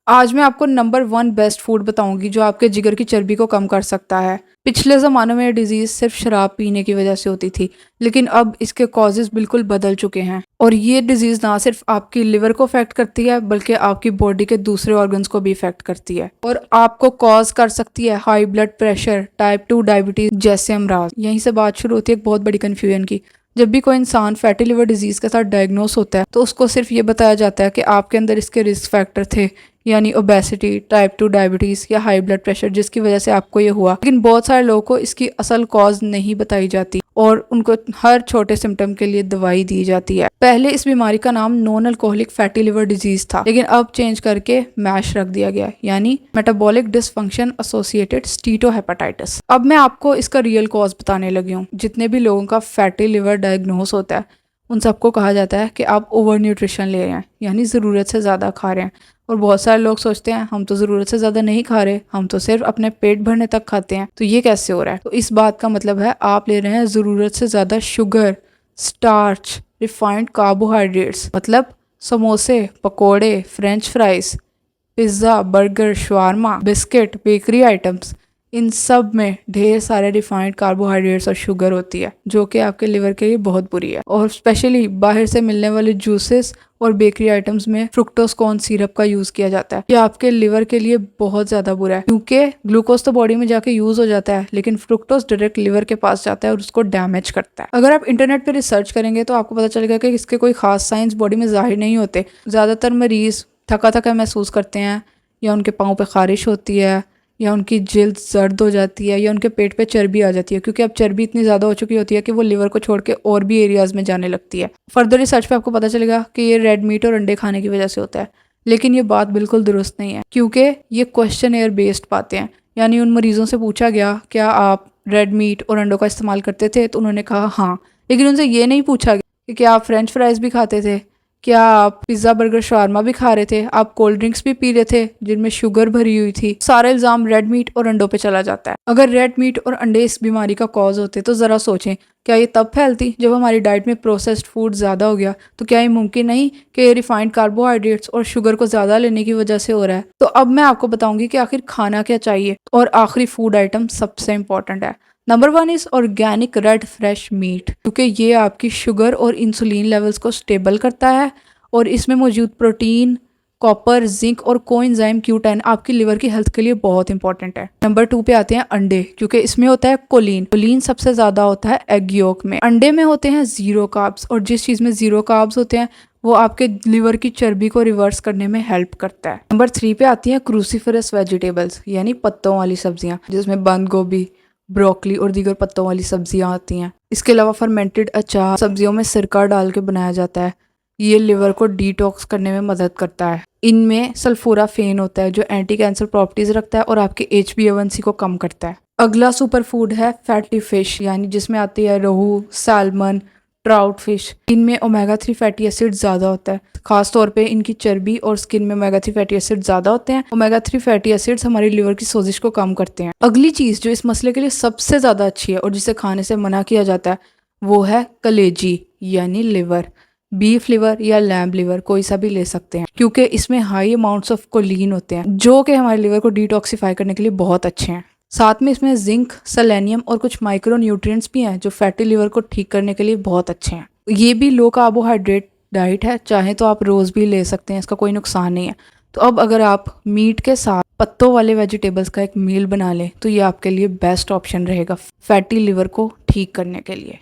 आज मैं आपको नंबर 1 बेस्ट फूड बताऊंगी जो आपके जिगर की चर्बी को कम कर सकता है। पिछले ज़मानों में ये डिजीज़ सिर्फ शराब पीने की वजह से होती थी, लेकिन अब इसके कॉजेज़ बिल्कुल बदल चुके हैं और ये डिजीज़ ना सिर्फ आपकी लिवर को अफेक्ट करती है बल्कि आपकी बॉडी के दूसरे ऑर्गन्स को भी इफेक्ट करती है और आपको कॉज कर सकती है high blood pressure, type 2 diabetes जैसे अमराज। यहीं से बात शुरू होती है एक बहुत बड़ी कन्फ्यूजन की। जब भी कोई इंसान फैटी लिवर डिजीज़ के साथ डायग्नोस होता है तो उसको सिर्फ ये बताया जाता है कि आपके अंदर इसके रिस्क फैक्टर थे, यानी ओबेसिटी, टाइप 2 डायबिटीज़ या हाई ब्लड प्रेशर, जिसकी वजह से आपको ये हुआ। लेकिन बहुत सारे लोगों को इसकी असल कॉज नहीं बताई जाती और उनको हर छोटे सिम्टम के लिए दवाई दी जाती है। पहले इस बीमारी का नाम non alcoholic fatty liver disease था, लेकिन अब चेंज करके मैश रख दिया गया, यानी मेटाबॉलिक डिसफंक्शन एसोसिएटेड स्टीटोहेपेटाइटिस। अब मैं आपको इसका रियल कॉज बताने लगी हूँ। जितने भी लोगों का फैटी लिवर डायग्नोस होता है उन सबको कहा जाता है कि आप ओवर न्यूट्रिशन ले रहे हैं, यानी ज़रूरत से ज़्यादा खा रहे हैं। और बहुत सारे लोग सोचते हैं हम तो ज़रूरत से ज़्यादा नहीं खा रहे, हम तो सिर्फ अपने पेट भरने तक खाते हैं, तो ये कैसे हो रहा है? तो इस बात का मतलब है आप ले रहे हैं ज़रूरत से ज़्यादा शुगर, स्टार्च, रिफाइंड कार्बोहाइड्रेट्स, मतलब समोसे, पकोड़े, French fries, pizza, burger, shawarma, biscuit, bakery items, इन सब में ढेर सारे रिफाइंड कार्बोहाइड्रेट्स और शुगर होती है जो कि आपके लिवर के लिए बहुत बुरी है। और स्पेशली बाहर से मिलने वाले जूसेस और बेकरी आइटम्स में फ्रुक्टोज कॉर्न सिरप का यूज़ किया जाता है। ये आपके लिवर के लिए बहुत ज़्यादा बुरा है क्योंकि ग्लूकोज तो बॉडी में जाके यूज़ हो जाता है, लेकिन फ्रुक्टोज डायरेक्ट लिवर के पास जाता है और उसको डैमेज करता है। अगर आप इंटरनेट पर रिसर्च करेंगे तो आपको पता चलेगा कि इसके कोई खास साइंस बॉडी में जाहिर नहीं होते। ज़्यादातर मरीज थका थका महसूस करते हैं, या उनके पाँव पे खारिश होती है, या उनकी जिल्द जर्द हो जाती है, या उनके पेट पे चर्बी आ जाती है, क्योंकि अब चर्बी इतनी ज़्यादा हो चुकी होती है कि वो लिवर को छोड़ के और भी एरियाज़ में जाने लगती है। फर्दर रिसर्च पे आपको पता चलेगा कि ये रेड मीट और अंडे खाने की वजह से होता है, लेकिन ये बात बिल्कुल दुरुस्त नहीं है क्योंकि ये क्वेश्चन एयर बेस्ड पाते हैं। यानी उन मरीजों से पूछा गया क्या आप रेड मीट और अंडों का इस्तेमाल करते थे, तो उन्होंने कहा हाँ, लेकिन उनसे ये नहीं पूछा गया कि क्या आप फ्रेंच फ्राइज भी खाते थे, क्या आप पिज़्ज़ा, बर्गर, शवारमा भी खा रहे थे, आप कोल्ड ड्रिंक्स भी पी रहे थे जिनमें शुगर भरी हुई थी। सारा इल्ज़ाम रेड मीट और अंडों पे चला जाता है। अगर रेड मीट और अंडे इस बीमारी का कॉज होते तो ज़रा सोचें, क्या ये तब फैलती जब हमारी डाइट में प्रोसेस्ड फूड ज़्यादा हो गया? तो क्या ये मुमकिन नहीं कि ये रिफाइंड कार्बोहाइड्रेट्स और शुगर को ज़्यादा लेने की वजह से हो रहा है? तो अब मैं आपको बताऊंगी कि आखिर खाना क्या चाहिए, और आखिरी फूड आइटम सबसे इम्पॉर्टेंट है। Number 1 is organic red fresh meat, क्योंकि ये आपकी शुगर और इंसुलिन लेवल्स को स्टेबल करता है और इसमें मौजूद प्रोटीन, कॉपर, जिंक और कोएंजाइम Q10 आपकी लिवर की हेल्थ के लिए बहुत इंपॉर्टेंट है। नंबर 2 पे आते हैं अंडे, क्योंकि इसमें होता है कोलिन। कोलिन सबसे ज़्यादा होता है एग योक में। अंडे में होते हैं जीरो कार्ब्स, और जिस चीज़ में जीरो कार्ब्स होते हैं वो आपके लिवर की चर्बी को रिवर्स करने में हेल्प करता है। नंबर 3 पे आती हैं क्रूसीफरस वेजिटेबल्स, यानी पत्तों वाली सब्जियां, जिसमें बंद गोभी, ब्रोकली और दीगर पत्तों वाली सब्जियां आती हैं। इसके अलावा फर्मेंटेड अचार, सब्जियों में सिरका डाल के बनाया जाता है, ये लिवर को डिटॉक्स करने में मदद करता है। इनमें सल्फोराफेन होता है जो एंटी कैंसर प्रॉपर्टीज रखता है और आपके HbA1c को कम करता है। अगला सुपर फूड है फैटी फिश, यानी जिसमें आती है रोहू, सैल्मन, ट्राउट फिश। इनमें ओमेगा 3 फैटी एसिड ज़्यादा होता है, खास तौर पे इनकी चर्बी और स्किन में ओमेगा 3 फैटी एसिड ज़्यादा होते हैं। ओमेगा 3 फैटी एसिड्स हमारी लिवर की सोजिश को कम करते हैं। अगली चीज़ जो इस मसले के लिए सबसे ज़्यादा अच्छी है और जिसे खाने से मना किया जाता है वो है कलेजी, यानी लिवर। बीफ लिवर या लैम्ब लिवर कोई सा भी ले सकते हैं, क्योंकि इसमें हाई अमाउंट्स ऑफ कोलिन होते हैं जो कि हमारे लिवर को डिटॉक्सिफाई करने के लिए बहुत अच्छे हैं। साथ में इसमें जिंक, सेलेनियम और कुछ माइक्रो न्यूट्रिएंट्स भी हैं जो फैटी लिवर को ठीक करने के लिए बहुत अच्छे हैं। ये भी लो कार्बोहाइड्रेट डाइट है, चाहे तो आप रोज़ भी ले सकते हैं, इसका कोई नुकसान नहीं है। तो अब अगर आप मीट के साथ पत्तों वाले वेजिटेबल्स का एक मील बना लें तो ये आपके लिए बेस्ट ऑप्शन रहेगा फैटी लिवर को ठीक करने के लिए।